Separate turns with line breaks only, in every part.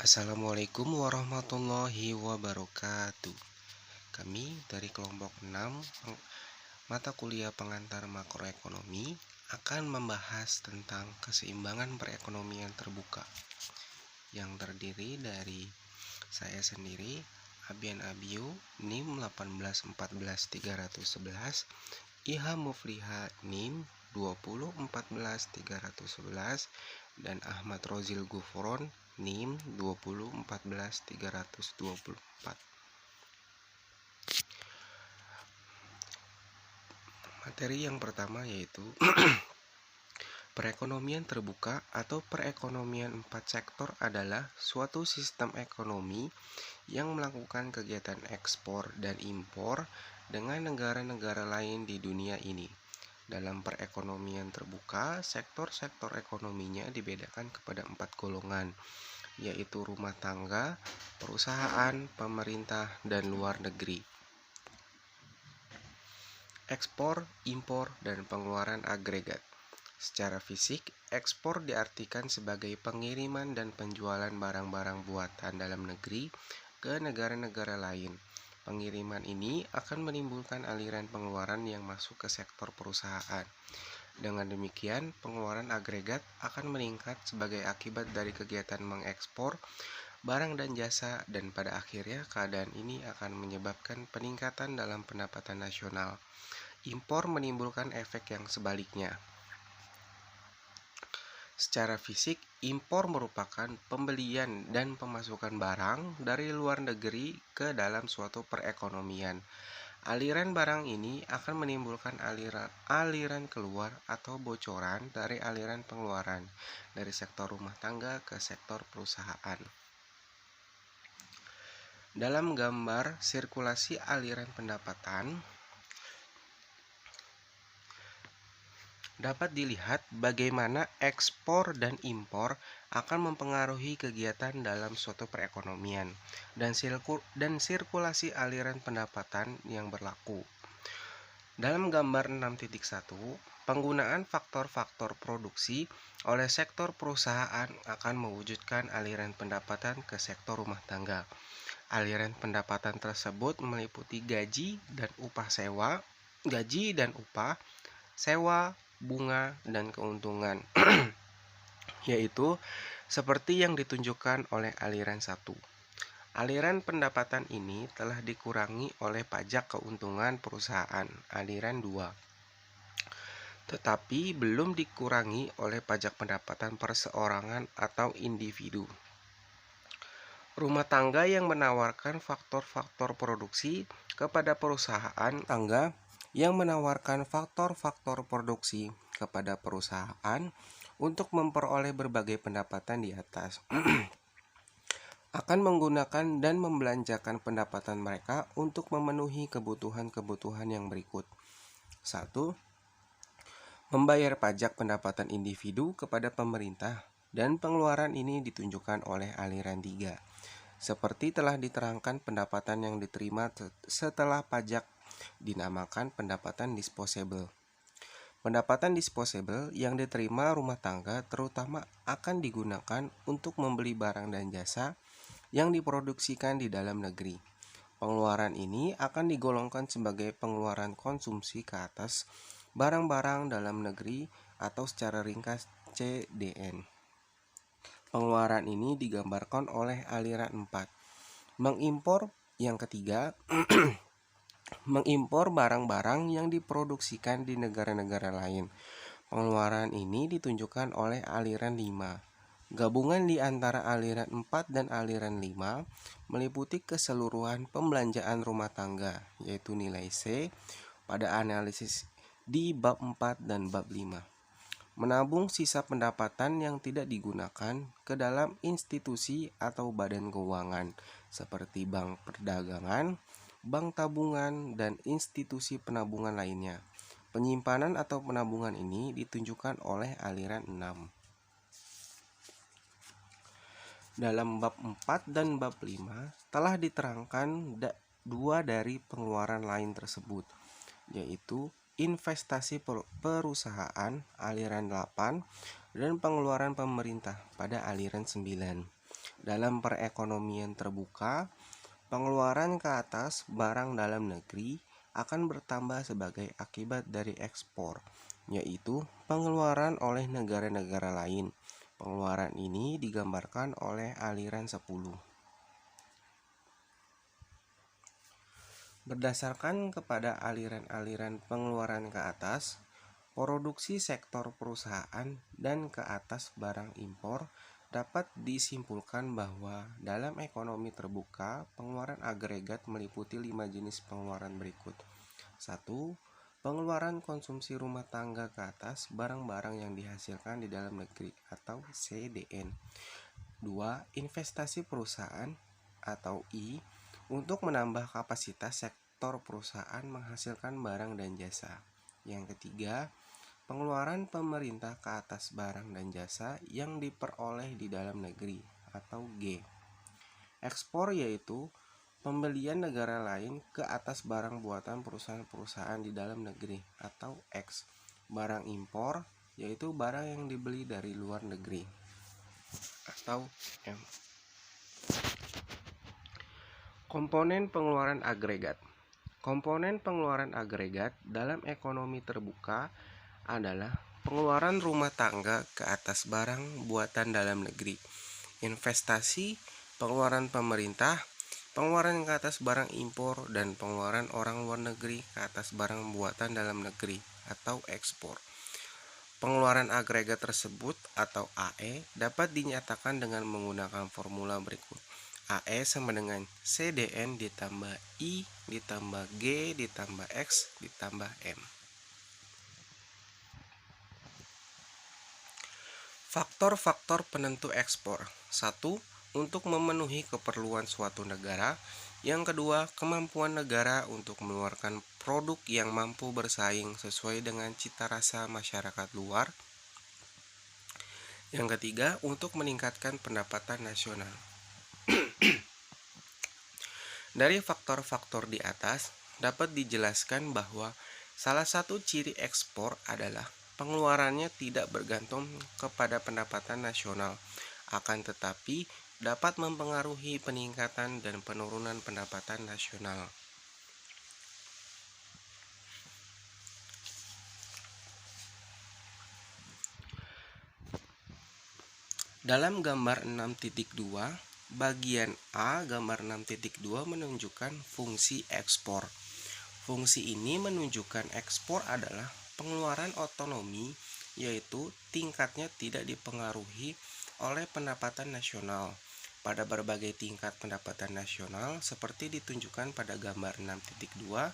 Assalamualaikum warahmatullahi wabarakatuh. Kami dari kelompok 6 mata kuliah pengantar makroekonomi akan membahas tentang keseimbangan perekonomian terbuka yang terdiri dari saya sendiri, Abian Abiu, NIM 1814311, Iha Mufliha NIM 2014311, dan Ahmad Rozil Gufron NIM 2014324. Materi yang pertama yaitu perekonomian terbuka atau perekonomian empat sektor adalah suatu sistem ekonomi yang melakukan kegiatan ekspor dan impor dengan negara-negara lain di dunia ini. Dalam perekonomian terbuka, sektor-sektor ekonominya dibedakan kepada 4 golongan, yaitu rumah tangga, perusahaan, pemerintah, dan luar negeri. Ekspor, impor, dan pengeluaran agregat. Secara fisik, ekspor diartikan sebagai pengiriman dan penjualan barang-barang buatan dalam negeri ke negara-negara lain. Pengiriman ini akan menimbulkan aliran pengeluaran yang masuk ke sektor perusahaan. Dengan demikian, pengeluaran agregat akan meningkat sebagai akibat dari kegiatan mengekspor barang dan jasa, dan pada akhirnya keadaan ini akan menyebabkan peningkatan dalam pendapatan nasional. Impor menimbulkan efek yang sebaliknya. Secara fisik, impor merupakan pembelian dan pemasukan barang dari luar negeri ke dalam suatu perekonomian. Aliran barang ini akan menimbulkan aliran keluar atau bocoran dari aliran pengeluaran dari sektor rumah tangga ke sektor perusahaan. Dalam gambar sirkulasi aliran pendapatan, dapat dilihat bagaimana ekspor dan impor akan mempengaruhi kegiatan dalam suatu perekonomian dan sirkulasi aliran pendapatan yang berlaku. Dalam gambar 6.1, penggunaan faktor-faktor produksi oleh sektor perusahaan akan mewujudkan aliran pendapatan ke sektor rumah tangga. Aliran pendapatan tersebut meliputi gaji dan upah sewa, bunga, dan keuntungan, yaitu seperti yang ditunjukkan oleh aliran 1. Aliran pendapatan ini telah dikurangi oleh pajak keuntungan perusahaan, aliran 2. Tetapi belum dikurangi oleh pajak pendapatan perseorangan atau individu. Rumah tangga yang menawarkan faktor-faktor produksi kepada perusahaan untuk memperoleh berbagai pendapatan di atas akan menggunakan dan membelanjakan pendapatan mereka untuk memenuhi kebutuhan-kebutuhan yang berikut. 1. Membayar pajak pendapatan individu kepada pemerintah, dan pengeluaran ini ditunjukkan oleh aliran 3. Seperti telah diterangkan, pendapatan yang diterima setelah pajak dinamakan pendapatan disposable. Pendapatan disposable yang diterima rumah tangga terutama akan digunakan untuk membeli barang dan jasa yang diproduksikan di dalam negeri. Pengeluaran ini akan digolongkan sebagai pengeluaran konsumsi ke atas barang-barang dalam negeri atau secara ringkas CDN. Pengeluaran ini digambarkan oleh aliran 4. Mengimpor yang ketiga, mengimpor barang-barang yang diproduksikan di negara-negara lain. Pengeluaran ini ditunjukkan oleh aliran 5. Gabungan di antara aliran 4 dan aliran 5 meliputi keseluruhan pembelanjaan rumah tangga, yaitu nilai C pada analisis di bab 4 dan bab 5. Menabung sisa pendapatan yang tidak digunakan ke dalam institusi atau badan keuangan seperti bank perdagangan, bank tabungan, dan institusi penabungan lainnya. Penyimpanan atau penabungan ini ditunjukkan oleh aliran 6. Dalam bab 4 dan bab 5 telah diterangkan dua dari pengeluaran lain tersebut, yaitu investasi perusahaan aliran 8 dan pengeluaran pemerintah pada aliran 9. Dalam perekonomian terbuka, pengeluaran ke atas barang dalam negeri akan bertambah sebagai akibat dari ekspor, yaitu pengeluaran oleh negara-negara lain. Pengeluaran ini digambarkan oleh aliran 10. Berdasarkan kepada aliran-aliran pengeluaran ke atas, produksi sektor perusahaan dan ke atas barang impor, dapat disimpulkan bahwa dalam ekonomi terbuka, pengeluaran agregat meliputi 5 jenis pengeluaran berikut. 1. Pengeluaran konsumsi rumah tangga ke atas barang-barang yang dihasilkan di dalam negeri atau CDN. 2. Investasi perusahaan atau I untuk menambah kapasitas sektor perusahaan menghasilkan barang dan jasa. Yang ketiga, pengeluaran pemerintah ke atas barang dan jasa yang diperoleh di dalam negeri atau G. Ekspor yaitu pembelian negara lain ke atas barang buatan perusahaan-perusahaan di dalam negeri atau X. Barang impor yaitu barang yang dibeli dari luar negeri atau M. Komponen pengeluaran agregat. Komponen pengeluaran agregat dalam ekonomi terbuka adalah pengeluaran rumah tangga ke atas barang buatan dalam negeri, investasi, pengeluaran pemerintah, pengeluaran ke atas barang impor, dan pengeluaran orang luar negeri ke atas barang buatan dalam negeri atau ekspor. Pengeluaran agregat tersebut atau AE dapat dinyatakan dengan menggunakan formula berikut. AE sama dengan CDN ditambah I ditambah G ditambah X ditambah M. Faktor-faktor penentu ekspor. 1. Untuk memenuhi keperluan suatu negara. Yang kedua, kemampuan negara untuk mengeluarkan produk yang mampu bersaing sesuai dengan cita rasa masyarakat luar. Yang ketiga, untuk meningkatkan pendapatan nasional. Dari faktor-faktor di atas, dapat dijelaskan bahwa salah satu ciri ekspor adalah pengeluarannya tidak bergantung kepada pendapatan nasional, akan tetapi dapat mempengaruhi peningkatan dan penurunan pendapatan nasional. Dalam gambar 6.2, bagian A gambar 6.2 menunjukkan fungsi ekspor. Fungsi ini menunjukkan ekspor adalah pengeluaran otonomi, yaitu tingkatnya tidak dipengaruhi oleh pendapatan nasional. Pada berbagai tingkat pendapatan nasional seperti ditunjukkan pada gambar 6.2,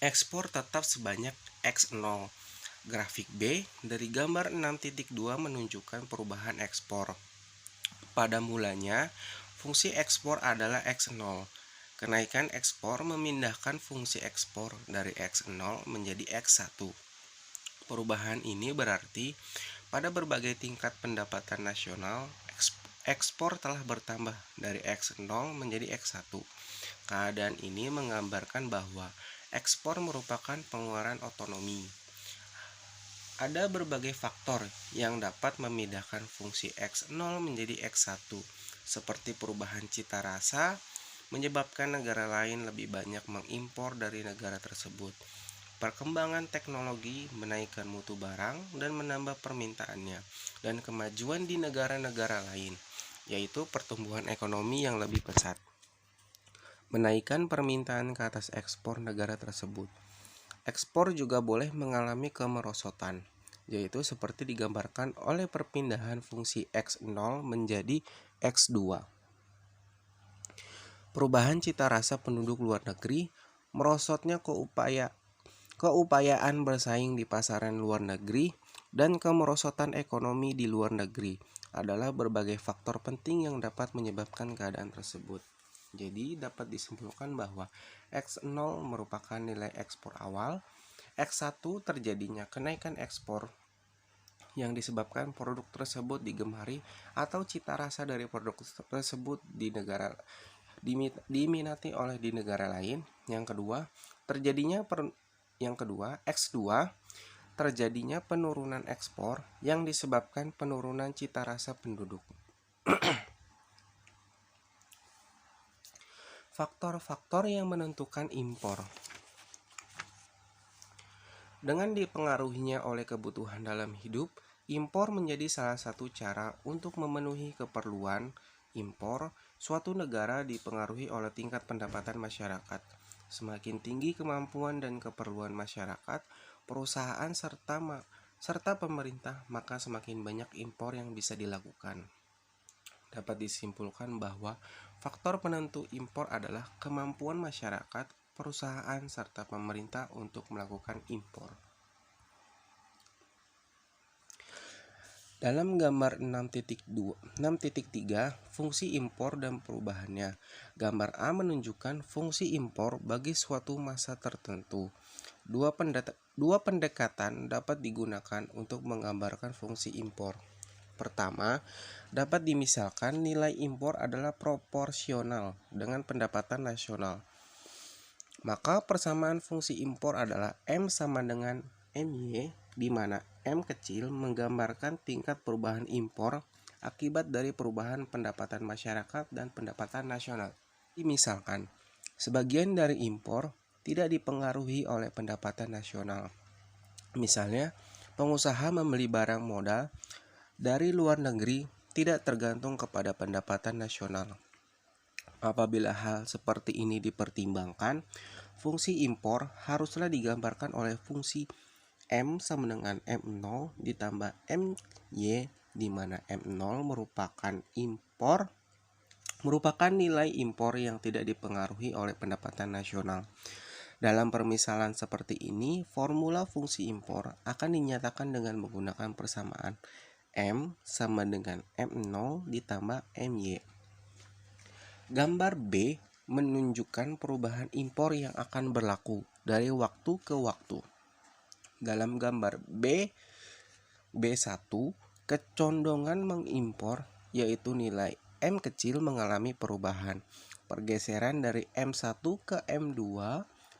ekspor tetap sebanyak X0. Grafik B dari gambar 6.2 menunjukkan perubahan ekspor. Pada mulanya, fungsi ekspor adalah X0. Kenaikan ekspor memindahkan fungsi ekspor dari X0 menjadi X1. Perubahan ini berarti pada berbagai tingkat pendapatan nasional, ekspor telah bertambah dari X0 menjadi X1. Keadaan ini menggambarkan bahwa ekspor merupakan pengeluaran otonomi. Ada berbagai faktor yang dapat memindahkan fungsi X0 menjadi X1, seperti perubahan cita rasa, menyebabkan negara lain lebih banyak mengimpor dari negara tersebut. Perkembangan teknologi menaikkan mutu barang dan menambah permintaannya, dan kemajuan di negara-negara lain, yaitu pertumbuhan ekonomi yang lebih pesat, menaikkan permintaan ke atas ekspor negara tersebut. Ekspor juga boleh mengalami kemerosotan, yaitu seperti digambarkan oleh perpindahan fungsi X0 menjadi X2. Perubahan cita rasa penduduk luar negeri, merosotnya keupayaan bersaing di pasaran luar negeri, dan kemerosotan ekonomi di luar negeri adalah berbagai faktor penting yang dapat menyebabkan keadaan tersebut. Jadi dapat disimpulkan bahwa X0 merupakan nilai ekspor awal, X1 terjadinya kenaikan ekspor yang disebabkan produk tersebut digemari atau cita rasa dari produk tersebut diminati oleh di negara lain. Yang kedua, X2 terjadinya penurunan ekspor yang disebabkan penurunan cita rasa penduduk. Faktor-faktor yang menentukan impor. Dengan dipengaruhinya oleh kebutuhan dalam hidup, impor menjadi salah satu cara untuk memenuhi keperluan. Impor suatu negara dipengaruhi oleh tingkat pendapatan masyarakat. Semakin tinggi kemampuan dan keperluan masyarakat, perusahaan serta pemerintah, maka semakin banyak impor yang bisa dilakukan. Dapat disimpulkan bahwa faktor penentu impor adalah kemampuan masyarakat, perusahaan, serta pemerintah untuk melakukan impor. Dalam gambar 6.3, fungsi impor dan perubahannya. Gambar A menunjukkan fungsi impor bagi suatu masa tertentu. Dua pendekatan dapat digunakan untuk menggambarkan fungsi impor. Pertama, dapat dimisalkan nilai impor adalah proporsional dengan pendapatan nasional. Maka persamaan fungsi impor adalah M sama dengan MY, di mana M kecil menggambarkan tingkat perubahan impor akibat dari perubahan pendapatan masyarakat dan pendapatan nasional. Misalkan, sebagian dari impor tidak dipengaruhi oleh pendapatan nasional. Misalnya, pengusaha membeli barang modal dari luar negeri tidak tergantung kepada pendapatan nasional. Apabila hal seperti ini dipertimbangkan, fungsi impor haruslah digambarkan oleh fungsi M sama dengan M0 ditambah MY, di mana M0 merupakan nilai impor yang tidak dipengaruhi oleh pendapatan nasional. Dalam permisalan seperti ini, formula fungsi impor akan dinyatakan dengan menggunakan persamaan M sama dengan M0 ditambah MY. Gambar B menunjukkan perubahan impor yang akan berlaku dari waktu ke waktu. Dalam gambar B1, kecondongan mengimpor yaitu nilai M kecil mengalami perubahan. Pergeseran dari M1 ke M2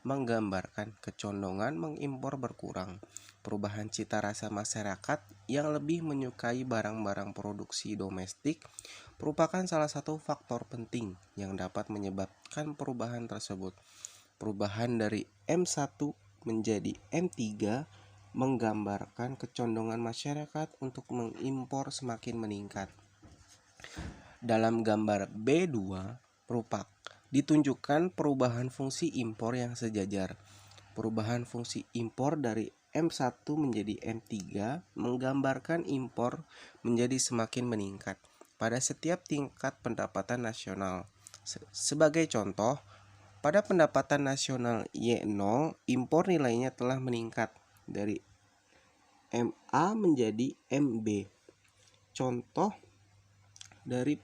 menggambarkan kecondongan mengimpor berkurang. Perubahan cita rasa masyarakat yang lebih menyukai barang-barang produksi domestik merupakan salah satu faktor penting yang dapat menyebabkan perubahan tersebut. Perubahan dari M1 menjadi M3 menggambarkan kecondongan masyarakat untuk mengimpor semakin meningkat. Dalam gambar B2, ditunjukkan perubahan fungsi impor yang sejajar. Perubahan fungsi impor dari M1 menjadi M3 menggambarkan impor menjadi semakin meningkat pada setiap tingkat pendapatan nasional. Sebagai contoh, pada pendapatan nasional Y0, impor nilainya telah meningkat dari MA menjadi MB. Contoh dari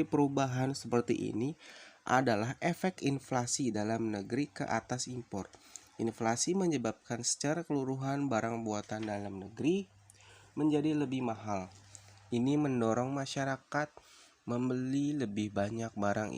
perubahan seperti ini adalah efek inflasi dalam negeri ke atas impor. Inflasi menyebabkan secara keseluruhan barang buatan dalam negeri menjadi lebih mahal. Ini mendorong masyarakat membeli lebih banyak barang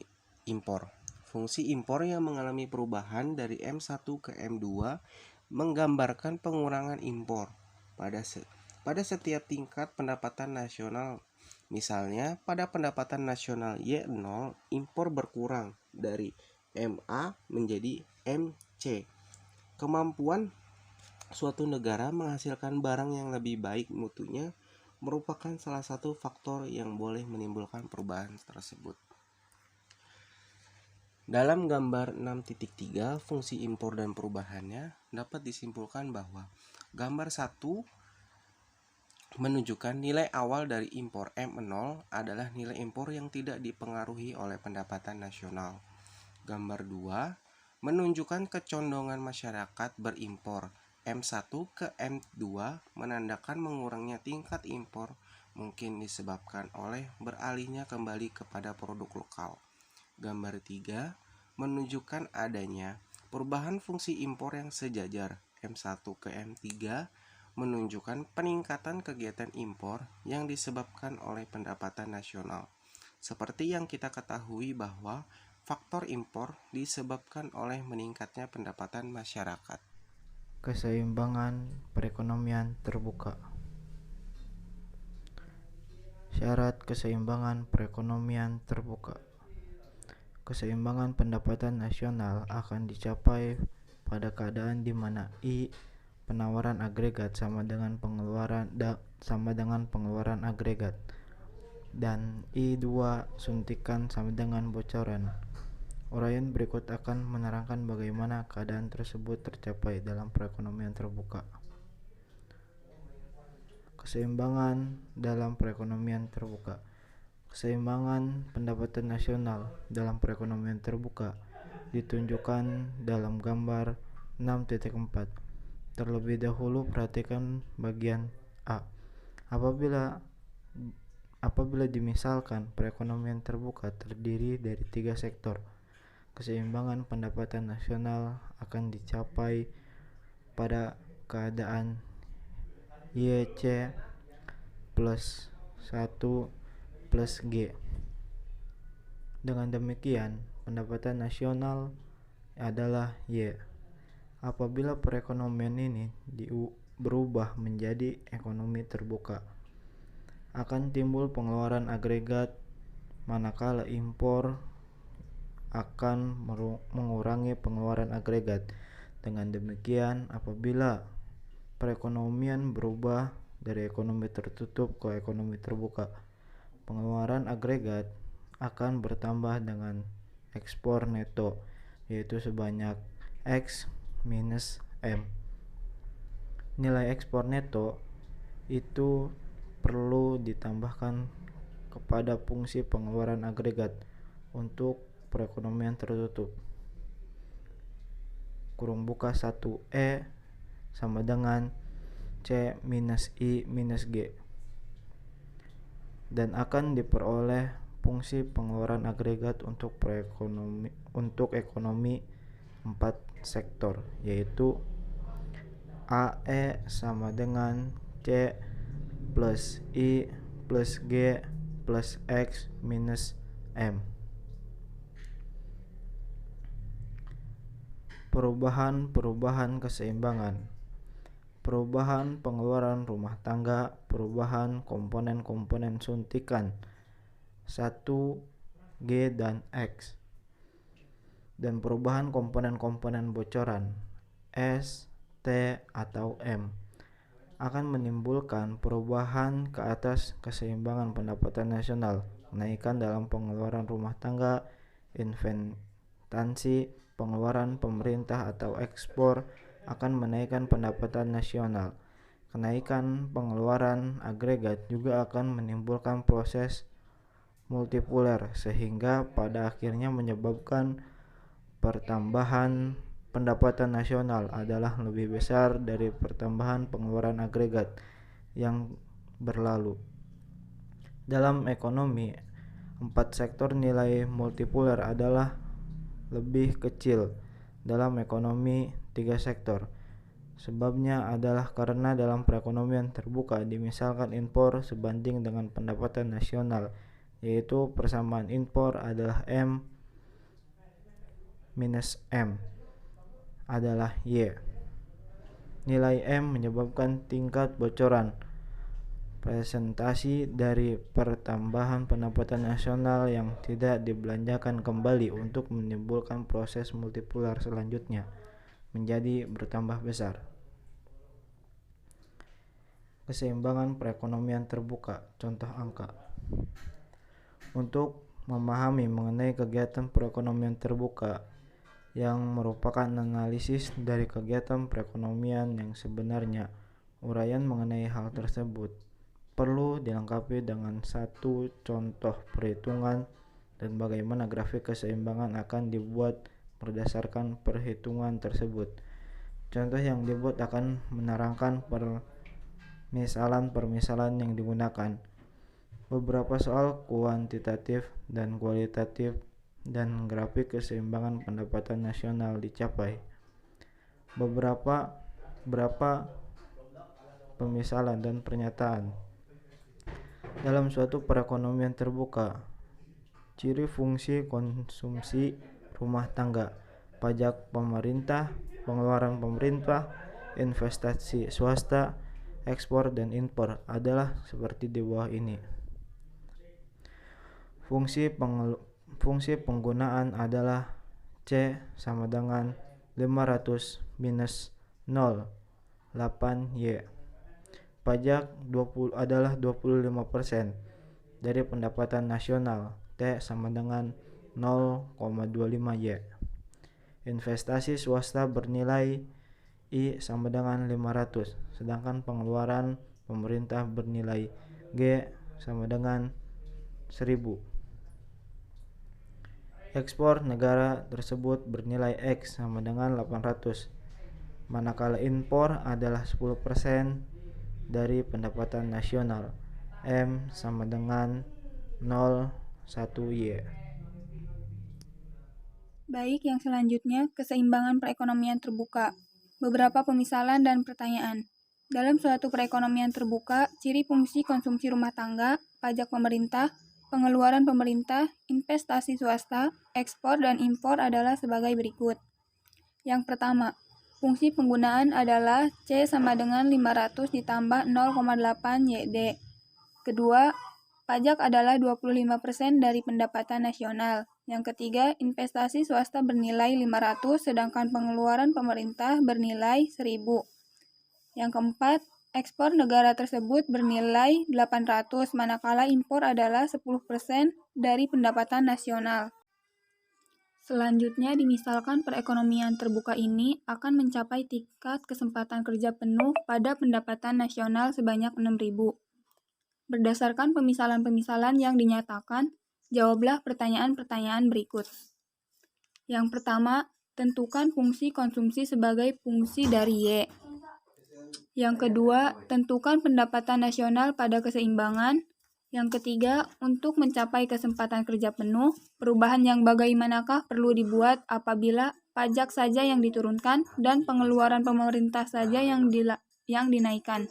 impor. Fungsi impor yang mengalami perubahan dari M1 ke M2 menggambarkan pengurangan impor pada setiap tingkat pendapatan nasional. Misalnya, pada pendapatan nasional Y0, impor berkurang dari MA menjadi MC. Kemampuan suatu negara menghasilkan barang yang lebih baik mutunya merupakan salah satu faktor yang boleh menimbulkan perubahan tersebut. Dalam gambar 6.3, fungsi impor dan perubahannya dapat disimpulkan bahwa gambar 1 menunjukkan nilai awal dari impor M0 adalah nilai impor yang tidak dipengaruhi oleh pendapatan nasional. Gambar 2 menunjukkan kecondongan masyarakat berimpor. M1 ke M2 menandakan mengurangnya tingkat impor mungkin disebabkan oleh beralihnya kembali kepada produk lokal. Gambar 3 menunjukkan adanya perubahan fungsi impor yang sejajar. M1 ke M3 menunjukkan peningkatan kegiatan impor yang disebabkan oleh pendapatan nasional. Seperti yang kita ketahui bahwa faktor impor disebabkan oleh meningkatnya pendapatan masyarakat.
Keseimbangan perekonomian terbuka. Syarat keseimbangan perekonomian terbuka. Keseimbangan pendapatan nasional akan dicapai pada keadaan di mana I penawaran agregat sama dengan pengeluaran agregat, dan I2 suntikan sama dengan bocoran. Uraian berikut akan menerangkan bagaimana keadaan tersebut tercapai dalam perekonomian terbuka. Keseimbangan dalam perekonomian terbuka. Keseimbangan pendapatan nasional dalam perekonomian terbuka ditunjukkan dalam gambar 6.4. Terlebih dahulu perhatikan bagian A. Apabila dimisalkan perekonomian terbuka terdiri dari 3 sektor, keseimbangan pendapatan nasional akan dicapai pada keadaan YC plus 1 plus G. Dengan demikian, pendapatan nasional adalah Y. Apabila perekonomian ini berubah menjadi ekonomi terbuka, akan timbul pengeluaran agregat, manakala impor akan mengurangi pengeluaran agregat. Dengan demikian, apabila perekonomian berubah dari ekonomi tertutup ke ekonomi terbuka, pengeluaran agregat akan bertambah dengan ekspor neto, yaitu sebanyak X minus M. Nilai ekspor neto itu perlu ditambahkan kepada fungsi pengeluaran agregat untuk perekonomian tertutup. Kurung buka 1E sama dengan C minus I minus G, dan akan diperoleh fungsi pengeluaran agregat untuk ekonomi 4 sektor, yaitu AE sama dengan C plus I plus G plus X minus M. Perubahan keseimbangan. Perubahan pengeluaran rumah tangga, perubahan komponen-komponen suntikan 1, G, dan X, dan perubahan komponen-komponen bocoran S, T, atau M akan menimbulkan perubahan ke atas keseimbangan pendapatan nasional, kenaikan dalam pengeluaran rumah tangga, investasi, pengeluaran pemerintah atau ekspor akan menaikkan pendapatan nasional. Kenaikan pengeluaran agregat juga akan menimbulkan proses multipuler, sehingga pada akhirnya menyebabkan pertambahan pendapatan nasional adalah lebih besar dari pertambahan pengeluaran agregat yang berlalu. Dalam ekonomi 4 sektor, nilai multipuler adalah lebih kecil dalam ekonomi 3 sektor. Sebabnya adalah karena dalam perekonomian terbuka dimisalkan impor sebanding dengan pendapatan nasional, yaitu persamaan impor adalah M minus M adalah Y. Nilai M menyebabkan tingkat bocoran presentasi dari pertambahan pendapatan nasional yang tidak dibelanjakan kembali untuk menimbulkan proses multipuler selanjutnya menjadi bertambah besar. Keseimbangan perekonomian terbuka. Contoh angka. Untuk memahami mengenai kegiatan perekonomian terbuka yang merupakan analisis dari kegiatan perekonomian yang sebenarnya, uraian mengenai hal tersebut perlu dilengkapi dengan satu contoh perhitungan dan bagaimana grafik keseimbangan akan dibuat berdasarkan perhitungan tersebut. Contoh yang dibuat akan menerangkan permisalan yang digunakan, beberapa soal kuantitatif dan kualitatif, dan grafik keseimbangan pendapatan nasional dicapai. Beberapa pemisalan dan pernyataan. Dalam suatu perekonomian terbuka, ciri fungsi konsumsi rumah tangga, pajak pemerintah, pengeluaran pemerintah, investasi swasta, ekspor dan impor adalah seperti di bawah ini. Fungsi penggunaan adalah C sama dengan 500 minus 0,8Y. Pajak adalah 25% dari pendapatan nasional. T sama dengan 0,25Y. Investasi swasta bernilai I sama dengan 500, sedangkan pengeluaran pemerintah bernilai G sama dengan 1000. Ekspor negara tersebut bernilai X sama dengan 800, manakala impor adalah 10% dari pendapatan nasional. M sama dengan 0,1Y.
Baik, yang selanjutnya, keseimbangan perekonomian terbuka. Beberapa pemisalan dan pertanyaan. Dalam suatu perekonomian terbuka, ciri fungsi konsumsi rumah tangga, pajak pemerintah, pengeluaran pemerintah, investasi swasta, ekspor dan impor adalah sebagai berikut. Yang pertama, fungsi penggunaan adalah C sama dengan 500 ditambah 0,8 YD. Kedua, pajak adalah 25% dari pendapatan nasional. Yang ketiga, investasi swasta bernilai 500 sedangkan pengeluaran pemerintah bernilai 1000. Yang keempat, ekspor negara tersebut bernilai 800 manakala impor adalah 10% dari pendapatan nasional. Selanjutnya, dimisalkan perekonomian terbuka ini akan mencapai tingkat kesempatan kerja penuh pada pendapatan nasional sebanyak 6.000. Berdasarkan pemisalan-pemisalan yang dinyatakan, jawablah pertanyaan-pertanyaan berikut. Yang pertama, tentukan fungsi konsumsi sebagai fungsi dari Y. Yang kedua, tentukan pendapatan nasional pada keseimbangan. Yang ketiga, untuk mencapai kesempatan kerja penuh, perubahan yang bagaimanakah perlu dibuat apabila pajak saja yang diturunkan dan pengeluaran pemerintah saja yang dinaikkan.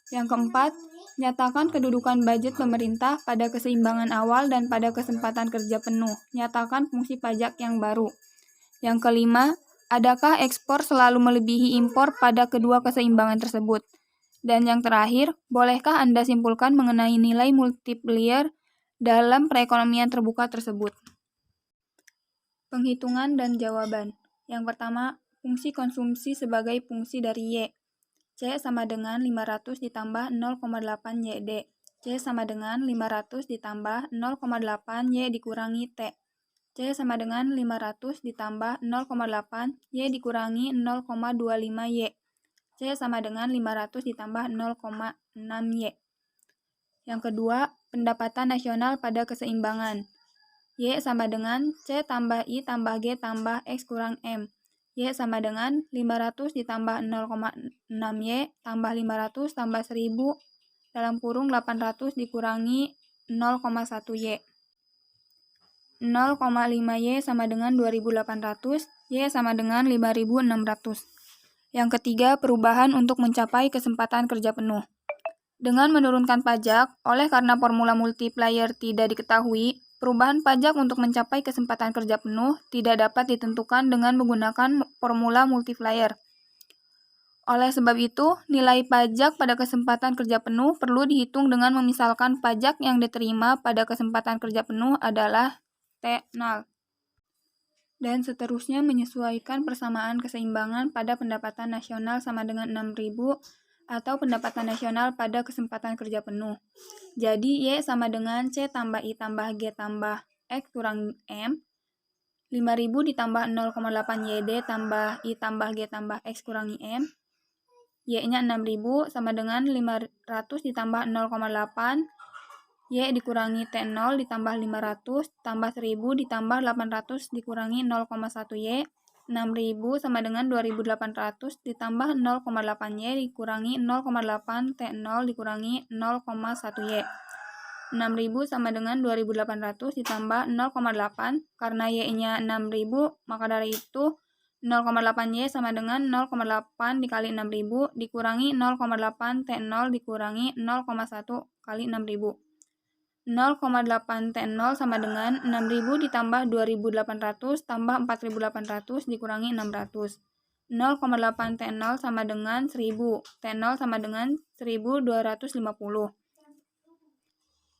Yang keempat, nyatakan kedudukan budget pemerintah pada keseimbangan awal dan pada kesempatan kerja penuh. Nyatakan fungsi pajak yang baru. Yang kelima, adakah ekspor selalu melebihi impor pada kedua keseimbangan tersebut? Dan yang terakhir, bolehkah Anda simpulkan mengenai nilai multiplier dalam perekonomian terbuka tersebut? Penghitungan dan jawaban. Yang pertama, fungsi konsumsi sebagai fungsi dari Y. C sama dengan 500 ditambah 0,8 YD. C sama dengan 500 ditambah 0,8 Y dikurangi T. C sama dengan 500 ditambah 0,8 Y dikurangi 0,25 Y. C sama dengan 500 ditambah 0,6 Y. Yang kedua, pendapatan nasional pada keseimbangan. Y sama dengan C tambah I tambah G tambah X kurang M. Y sama dengan 500 ditambah 0,6 Y tambah 500 tambah 1000 dalam kurung 800 dikurangi 0,1 Y. 0,5 Y sama dengan 2800, Y sama dengan 5600. Yang ketiga, perubahan untuk mencapai kesempatan kerja penuh. Dengan menurunkan pajak, oleh karena formula multiplier tidak diketahui, perubahan pajak untuk mencapai kesempatan kerja penuh tidak dapat ditentukan dengan menggunakan formula multiplier. Oleh sebab itu, nilai pajak pada kesempatan kerja penuh perlu dihitung dengan memisalkan pajak yang diterima pada kesempatan kerja penuh adalah T0. Dan seterusnya menyesuaikan persamaan keseimbangan pada pendapatan nasional sama dengan 6.000 atau pendapatan nasional pada kesempatan kerja penuh. Jadi Y sama dengan C tambah I tambah G tambah X kurang M. 5.000 ditambah 0,8 YD tambah I tambah G tambah X kurangi M. Y-nya 6.000 sama dengan 500 ditambah 0,8 Y dikurangi T0 ditambah 500 tambah 1000 ditambah 800 dikurangi 0,1 Y. 6.000 sama dengan 2.800 ditambah 0,8 Y dikurangi 0,8 T0 dikurangi 0,1 Y. 6.000 sama dengan 2.800 ditambah 0,8. Karena Y-nya 6.000, maka dari itu 0,8 Y sama dengan 0,8 dikali 6.000 dikurangi 0,8 T0 dikurangi 0,1 kali 6.000. 0,8 T0 sama dengan 6.000 ditambah 2.800 tambah 4.800 dikurangi 600. 0,8 T0 sama dengan 1.000. T0 sama dengan 1.250.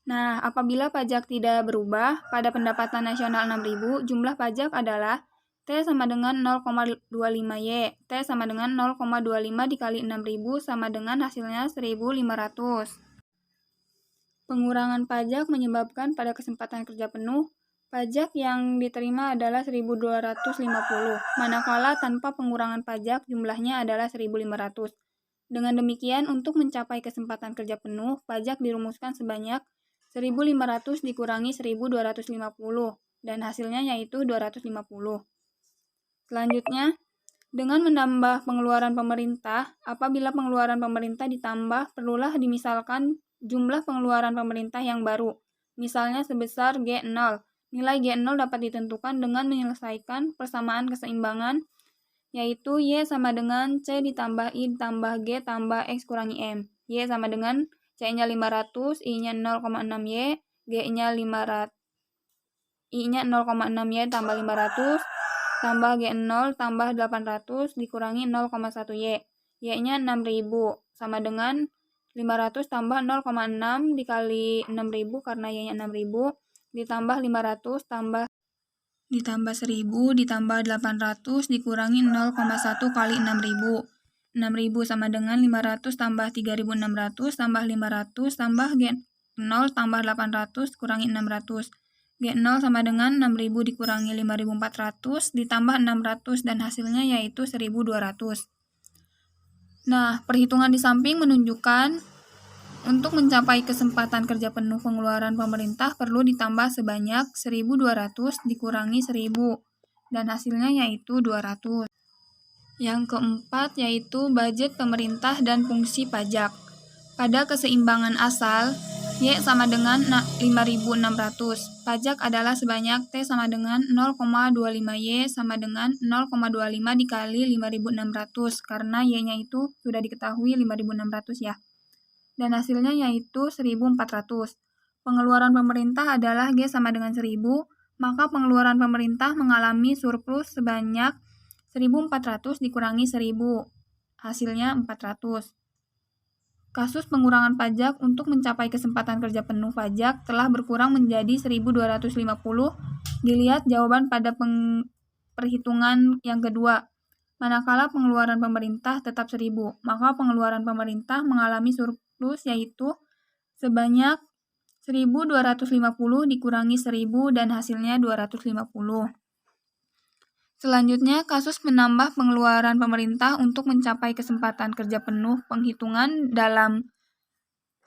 Nah, apabila pajak tidak berubah, pada pendapatan nasional 6.000, jumlah pajak adalah T sama dengan 0,25Y. T sama dengan 0,25 dikali 6.000 sama dengan hasilnya 1.500. Pengurangan pajak menyebabkan pada kesempatan kerja penuh, pajak yang diterima adalah 1.250, manakala tanpa pengurangan pajak jumlahnya adalah 1.500. Dengan demikian, untuk mencapai kesempatan kerja penuh, pajak dirumuskan sebanyak 1.500 dikurangi 1.250, dan hasilnya yaitu 250. Selanjutnya, dengan menambah pengeluaran pemerintah, apabila pengeluaran pemerintah ditambah, perlulah dimisalkan jumlah pengeluaran pemerintah yang baru, misalnya sebesar G0. Nilai G0 dapat ditentukan dengan menyelesaikan persamaan keseimbangan, yaitu Y sama dengan C ditambah I ditambah G tambah X kurangi M. Y sama dengan C-nya 500, I-nya 0,6Y, G-nya 500, I-nya 0,6Y tambah 500, tambah G0 tambah 800 dikurangi 0,1Y. Y-nya 6.000 sama dengan 500 tambah 0,6 dikali 6.000 karena Y-nya 6.000 ditambah 500 ditambah 1.000 ditambah 800 dikurangi 0,1 kali 6.000. 6.000 sama dengan 500 tambah 3.600 tambah 500 tambah G0 tambah 800 kurangi 600. G0 sama dengan 6.000 dikurangi 5.400 ditambah 600 dan hasilnya yaitu 1.200. Nah, perhitungan di samping menunjukkan untuk mencapai kesempatan kerja penuh pengeluaran pemerintah perlu ditambah sebanyak 1.200 dikurangi 1.000 dan hasilnya yaitu 200. Yang keempat yaitu budget pemerintah dan fungsi pajak. Pada keseimbangan asal, Y sama dengan 5.600. Pajak adalah sebanyak T sama dengan 0,25Y sama dengan 0,25 dikali 5.600 karena Y-nya itu sudah diketahui 5.600 ya. Dan hasilnya yaitu 1.400. Pengeluaran pemerintah adalah G sama dengan 1.000, maka pengeluaran pemerintah mengalami surplus sebanyak 1.400 dikurangi 1.000, hasilnya 400. Kasus pengurangan pajak untuk mencapai kesempatan kerja penuh pajak telah berkurang menjadi 1.250. Dilihat jawaban pada perhitungan yang kedua. Manakala pengeluaran pemerintah tetap 1.000, maka pengeluaran pemerintah mengalami surplus yaitu sebanyak 1.250 dikurangi 1.000 dan hasilnya 250. Selanjutnya, kasus menambah pengeluaran pemerintah untuk mencapai kesempatan kerja penuh. Penghitungan dalam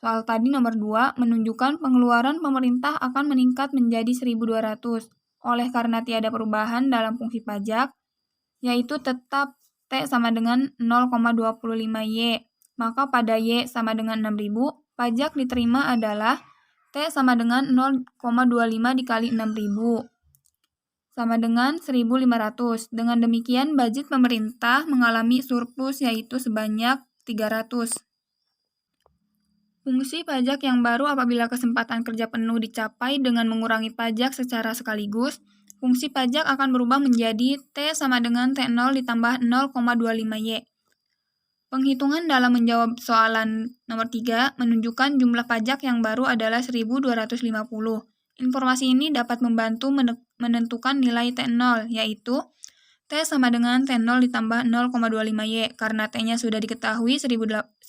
soal tadi nomor 2 menunjukkan pengeluaran pemerintah akan meningkat menjadi 1.200 oleh karena tiada perubahan dalam fungsi pajak, yaitu tetap T sama dengan 0,25Y. Maka pada Y sama dengan 6.000, pajak diterima adalah T sama dengan 0,25 dikali 6.000. Sama dengan 1.500. Dengan demikian, budget pemerintah mengalami surplus yaitu sebanyak 300. Fungsi pajak yang baru apabila kesempatan kerja penuh dicapai dengan mengurangi pajak secara sekaligus, fungsi pajak akan berubah menjadi T sama dengan T0 ditambah 0,25Y. Penghitungan dalam menjawab soalan nomor 3 menunjukkan jumlah pajak yang baru adalah 1.250. Informasi ini dapat membantu menentukan nilai T0, yaitu T sama dengan T0 ditambah 0,25Y. Karena T-nya sudah diketahui 1.250,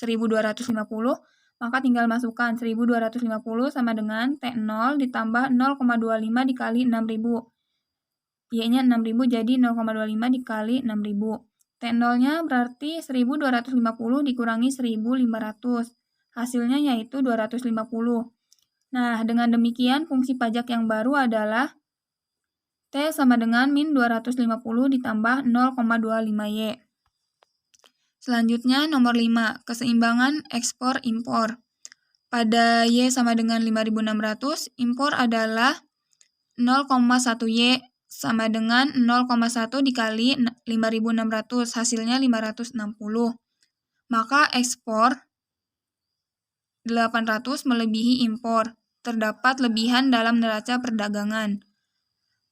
maka tinggal masukkan 1.250 sama dengan T0 ditambah 0,25 dikali 6.000. Y-nya 6.000 jadi 0,25 dikali 6.000. T0-nya berarti 1.250 dikurangi 1.500. Hasilnya yaitu 250. Nah, dengan demikian fungsi pajak yang baru adalah T sama dengan min 250 ditambah 0,25Y. Selanjutnya nomor 5, keseimbangan ekspor-impor. Pada Y sama dengan 5.600, impor adalah 0,1Y sama dengan 0,1 dikali 5.600, hasilnya 560. Maka ekspor 800 melebihi impor. Terdapat lebihan dalam neraca perdagangan.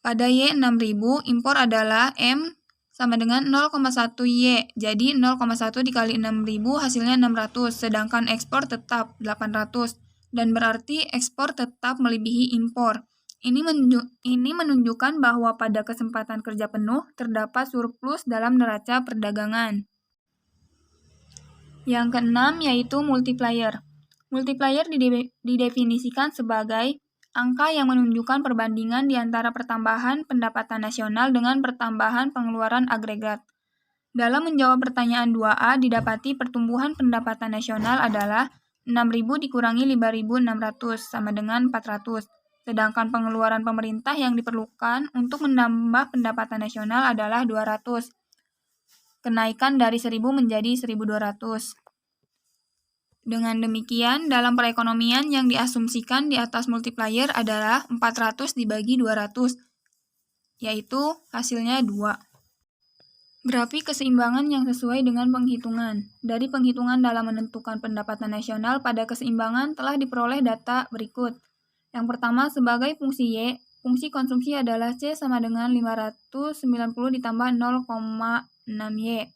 Pada Y 6.000, impor adalah M sama dengan 0,1Y. Jadi 0,1 dikali 6.000 hasilnya 600, sedangkan ekspor tetap 800. dan berarti ekspor tetap melebihi impor. Ini menunjukkan bahwa pada kesempatan kerja penuh terdapat surplus dalam neraca perdagangan. Yang keenam yaitu multiplier. Multiplier didefinisikan sebagai angka yang menunjukkan perbandingan di antara pertambahan pendapatan nasional dengan pertambahan pengeluaran agregat. Dalam menjawab pertanyaan 2A, didapati pertumbuhan pendapatan nasional adalah 6.000 dikurangi 5.600 sama dengan 400. Sedangkan pengeluaran pemerintah yang diperlukan untuk menambah pendapatan nasional adalah 200. Kenaikan dari 1.000 menjadi 1.200. Dengan demikian, dalam perekonomian yang diasumsikan di atas multiplier adalah 400 dibagi 200, yaitu hasilnya 2. Grafik keseimbangan yang sesuai dengan penghitungan. Dari penghitungan dalam menentukan pendapatan nasional pada keseimbangan telah diperoleh data berikut. Yang pertama, sebagai fungsi Y, fungsi konsumsi adalah C sama dengan 590 ditambah 0,6Y.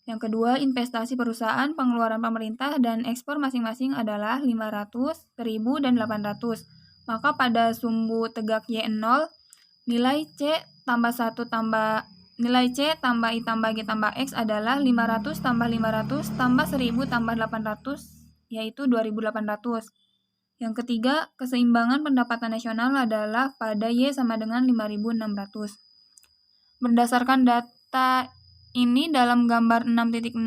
Yang kedua, investasi perusahaan, pengeluaran pemerintah, dan ekspor masing-masing adalah 500, 1000, dan 800. Maka pada sumbu tegak Y0, nilai C tambah 1 tambah nilai C tambah I tambah G tambah X adalah 500 tambah 500 tambah 1000 tambah 800, yaitu 2800. Yang ketiga, keseimbangan pendapatan nasional adalah pada Y sama dengan 5600. Berdasarkan data ini dalam gambar 6.61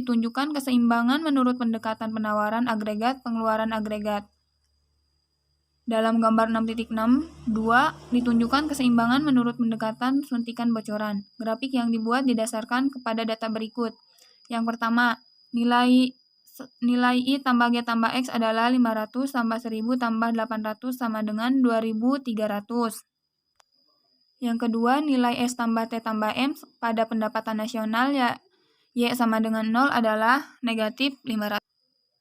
ditunjukkan keseimbangan menurut pendekatan penawaran agregat pengeluaran agregat. Dalam gambar 6.62 ditunjukkan keseimbangan menurut pendekatan suntikan bocoran. Grafik yang dibuat didasarkan kepada data berikut. Yang pertama, nilai I tambah G tambah X adalah 500 tambah 1000 tambah 800 sama dengan 2300. Yang kedua, nilai S tambah T tambah M pada pendapatan nasional Y sama dengan 0 adalah negatif 500.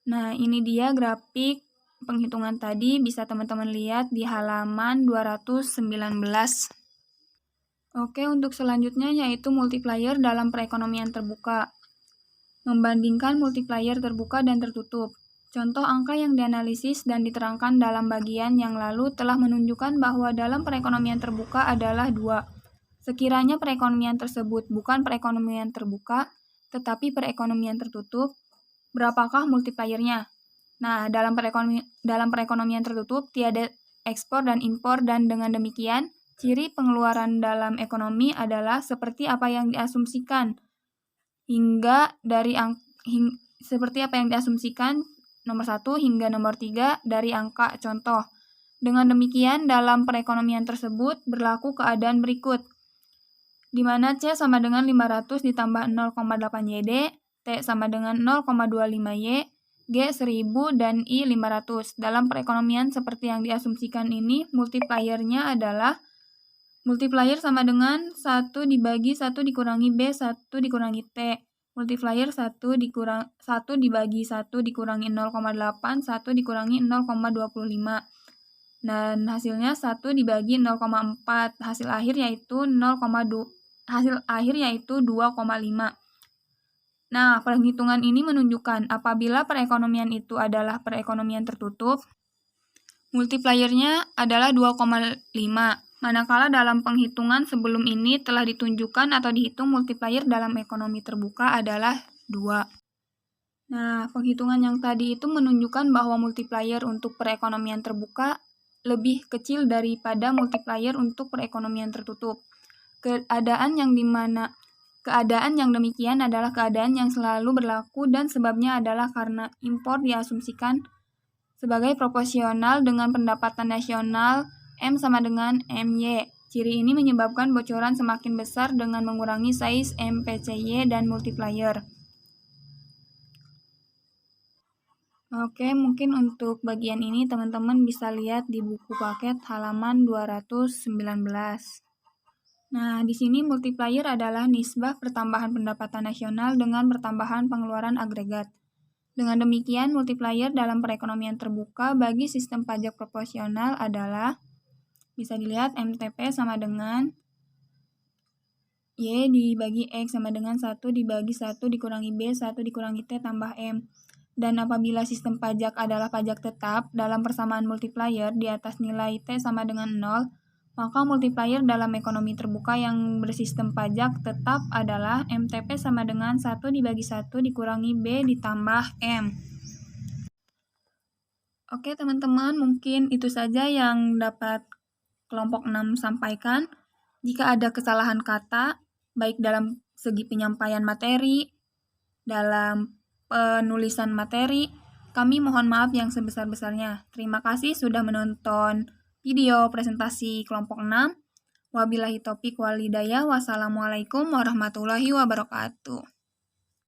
Nah, ini dia grafik penghitungan tadi, bisa teman-teman lihat di halaman 219. Oke, untuk selanjutnya yaitu multiplier dalam perekonomian terbuka. Membandingkan multiplier terbuka dan tertutup. Contoh angka yang dianalisis dan diterangkan dalam bagian yang lalu telah menunjukkan bahwa dalam perekonomian terbuka adalah 2. Sekiranya perekonomian tersebut bukan perekonomian terbuka, tetapi perekonomian tertutup, berapakah multipliernya? Nah, dalam perekonomian tertutup tiada ekspor dan impor, dan dengan demikian ciri pengeluaran dalam ekonomi adalah seperti apa yang diasumsikan nomor 1 hingga nomor 3 dari angka contoh. Dengan demikian dalam perekonomian tersebut berlaku keadaan berikut, di mana C sama dengan 500 ditambah 0,8 YD, T sama dengan 0,25 Y, G 1000 dan I 500. Dalam perekonomian seperti yang diasumsikan ini, multipliernya adalah multiplier sama dengan 1 dibagi 1 dikurangi B, 1 dikurangi T. Multiplier 1 dibagi 1 dikurangi 0,8, 1 dikurangi 0,25. Dan hasilnya 1 dibagi 0,4. Hasil akhir yaitu 2,5. Nah, perhitungan ini menunjukkan apabila perekonomian itu adalah perekonomian tertutup, multipliernya adalah 2,5. Manakala dalam penghitungan sebelum ini telah ditunjukkan atau dihitung multiplier dalam ekonomi terbuka adalah 2. Nah, penghitungan yang tadi itu menunjukkan bahwa multiplier untuk perekonomian terbuka lebih kecil daripada multiplier untuk perekonomian tertutup. Keadaan yang demikian adalah keadaan yang selalu berlaku dan sebabnya adalah karena impor diasumsikan sebagai proporsional dengan pendapatan nasional M sama dengan MY. Ciri ini menyebabkan bocoran semakin besar dengan mengurangi size MPCY dan multiplier. Oke, mungkin untuk bagian ini teman-teman bisa lihat di buku paket halaman 219. Nah, di sini multiplier adalah nisbah pertambahan pendapatan nasional dengan pertambahan pengeluaran agregat. Dengan demikian, multiplier dalam perekonomian terbuka bagi sistem pajak proporsional adalah, bisa dilihat MTP sama dengan Y dibagi X sama dengan 1 dibagi 1 dikurangi B, 1 dikurangi T tambah M. dan apabila sistem pajak adalah pajak tetap dalam persamaan multiplier di atas nilai T sama dengan 0, maka multiplier dalam ekonomi terbuka yang bersistem pajak tetap adalah MTP sama dengan 1 dibagi 1 dikurangi B ditambah M. Oke teman-teman, mungkin itu saja yang dapat kelompok 6 sampaikan. Jika ada kesalahan kata, baik dalam segi penyampaian materi, dalam penulisan materi, kami mohon maaf yang sebesar-besarnya. Terima kasih sudah menonton video presentasi kelompok 6. Wabillahi taufiq wal hidayah. Wassalamualaikum warahmatullahi wabarakatuh.